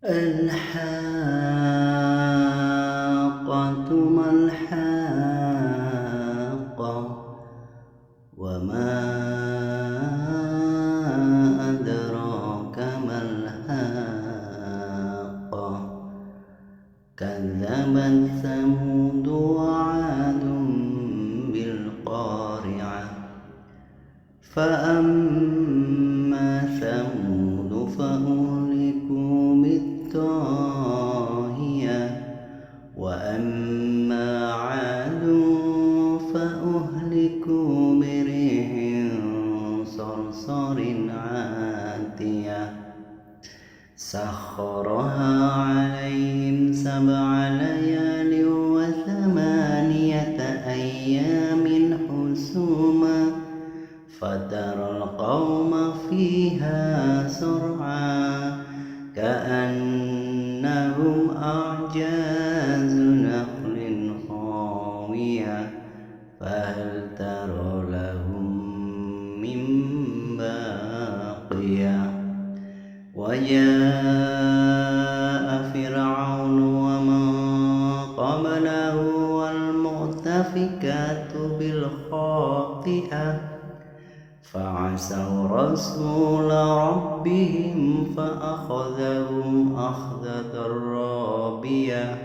الحاقة ما الحاقة وما أدراك ما الحاقة كذبت ثمود وعاد بالقارعة فأما ثمود فأهلكوا بالطاغية وأما عاد فأهلكوا بريح صرصر عاتية سخرها عليهم 7 ليال و8 أيام حسوما فترى القوم فيها سرعا كأنهم أعجاز نخل خاوية فهل ترى لهم من باقية وجاء فرعون ومن قبله والمؤتفكات بالخاطئة فعصوا رسول ربهم فأخذهم أخذة رابية